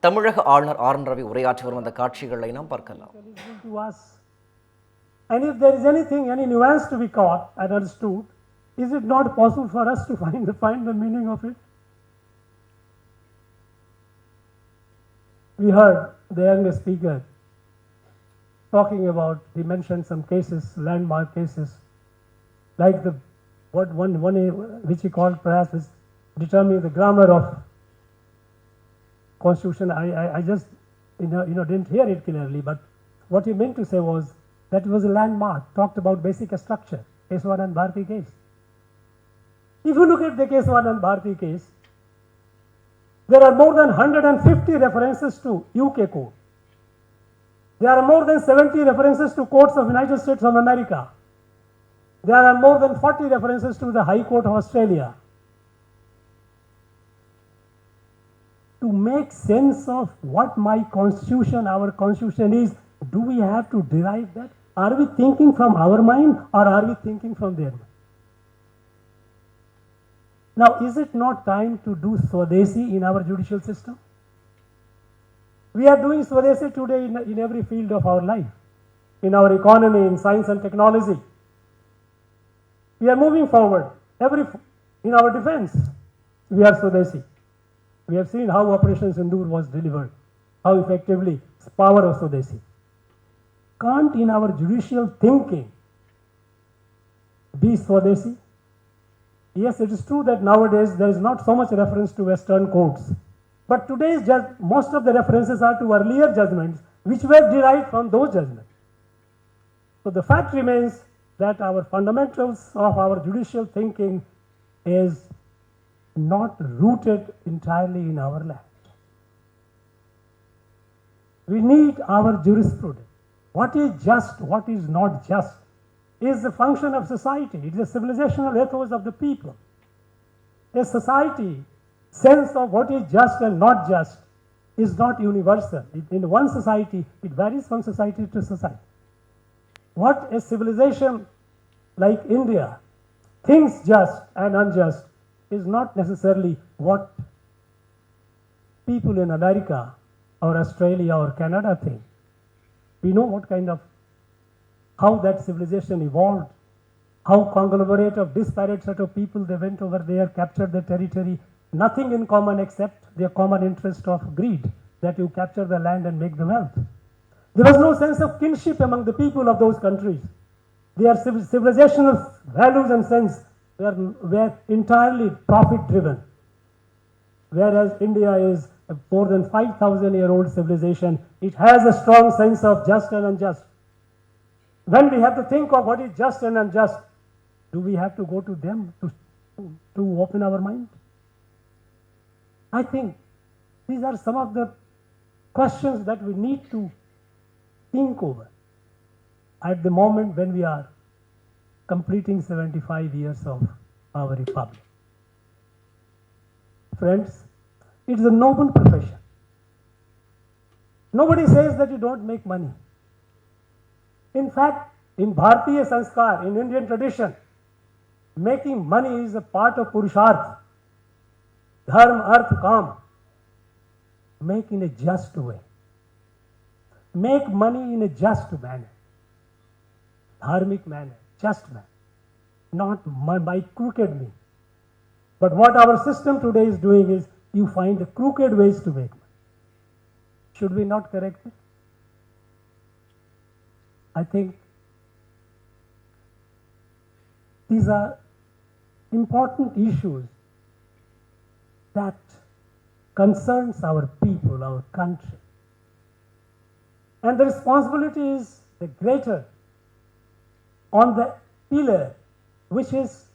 தமிழக ஆளுநர் RNRavi உரையாற்றி வரும் அந்த காட்சிகளை நாம் பார்க்கலாம். And if there is anything, any nuance to be caught and understood, is it not possible for us to find the meaning of it? We heard the youngest speaker talking about, he mentioned some cases, landmark cases, like the one which he called perhaps is determining the grammar of Constitution. I just didn't hear it clearly, but what he meant to say was that it was a landmark, talked about basic structure, case 1 and Bharti case. If you look at the case 1 and Bharti case, there are more than 150 references to UK code. There are more than 70 references to courts of United States of America. There are more than 40 references to the High Court of Australia. To make sense of what my constitution, our constitution is, do we have to derive that? Are we thinking from our mind or are we thinking from their mind? Now, is it not time to do Swadesi in our judicial system? We are doing Swadesi today in every field of our life, in our economy, in science and technology. We are moving forward. In our defense, we are Swadesi. We have seen how Operation Sindoor was delivered, how effectively it's power of Swadesi. Can't in our judicial thinking be Swadesi? Yes, it is true that nowadays there is not so much reference to Western courts. But today's most of the references are to earlier judgments which were derived from those judgments. So the fact remains that our fundamentals of our judicial thinking is not rooted entirely in our land. We need our jurisprudence. What is just, what is not just, is the function of society. It is a civilizational ethos of the people. A society sense of what is just and not just is not universal. In one society, it varies from society to society. What a civilization like India thinks just and unjust is not necessarily what people in America or Australia or Canada think. We know what kind of, how that civilization evolved, how conglomerate of disparate set of people, they went over there, captured the territory, nothing in common except their common interest of greed, that you capture the land and make them wealth. There was no sense of kinship among the people of those countries. Their civilizational values and sense were entirely profit driven. Whereas India is a more than 5,000-year-old civilization, it has a strong sense of just and unjust. When we have to think of what is just and unjust, do we have to go to them to open our mind? I think these are some of the questions that we need to think over at the moment when we are completing 75 years of our republic. Friends, it is a noble profession. Nobody says that you don't make money. In fact, in Bharatiya Sanskar, in Indian tradition, making money is a part of Purusharth. Dharma, Arth, Kam. Make in a just way. Make money in a just manner. Dharmic manner, just manner. Not by crooked means. But what our system today is doing is, you find the crooked ways to make money. Should we not correct it? I think these are important issues that concerns our people, our country. And the responsibility is the greater on the pillar which is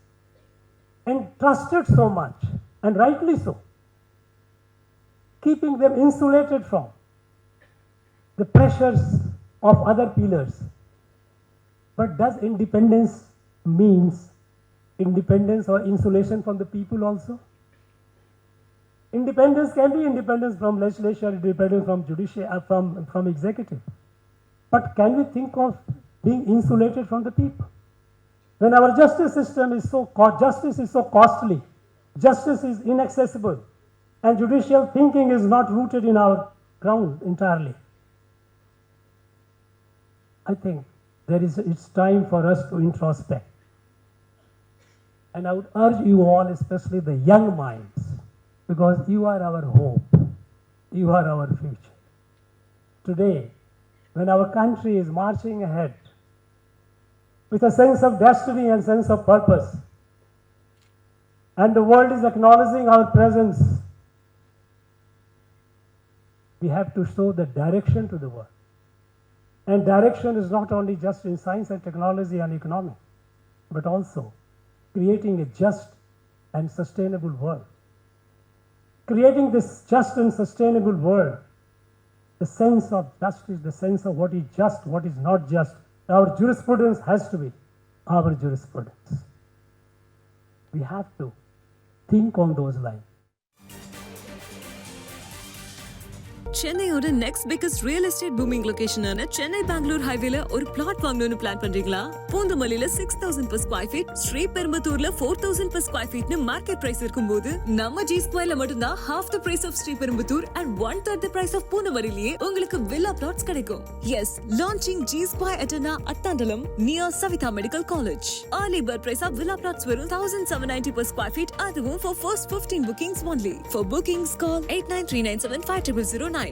entrusted so much, and rightly so, keeping them insulated from the pressures of other pillars. But does independence means independence or insulation from the people also? Independence can be independence from legislature, independence from judiciary, from executive. But can we think of being insulated from the people? When our justice system is justice is so costly, justice is inaccessible, and judicial thinking is not rooted in our ground entirely. I think it's time for us to introspect. And I would urge you all, especially the young minds, because you are our hope, you are our future. Today, when our country is marching ahead with a sense of destiny and sense of purpose, and the world is acknowledging our presence, we have to show the direction to the world. And direction is not only just in science and technology and economics, but also creating a just and sustainable world. Creating this just and sustainable world, the sense of justice, the sense of what is just, what is not just, our jurisprudence has to be our jurisprudence. We have to think on those lines. சென்னையோட next biggest real estate booming லொகேஷனான சென்னை பெங்களூர் ஹைவேல ஒரு flat வாங்கணும்னு plan பண்றீங்களா? பூந்தமல்லியில 6000 per square feet, ஸ்ரீபெரும்புதூர்ல 4000 per square feet market price இருக்கும்போது நம்ம ஜி ஸ்கொயர்ல மட்டும்தான் half the price of Sriperumbudur and 1/3 the price of பூந்தமல்லியிலேயே உங்களுக்கு வில்லா பிளாட்ஸ் கிடைக்கும். Yes, launching G Square Atana Attandalam near Savitha Medical College. Early bird price of villa plots வெறும் 1790 per square feet, அதுவும் for first 15 bookings only. For bookings call 8939750009.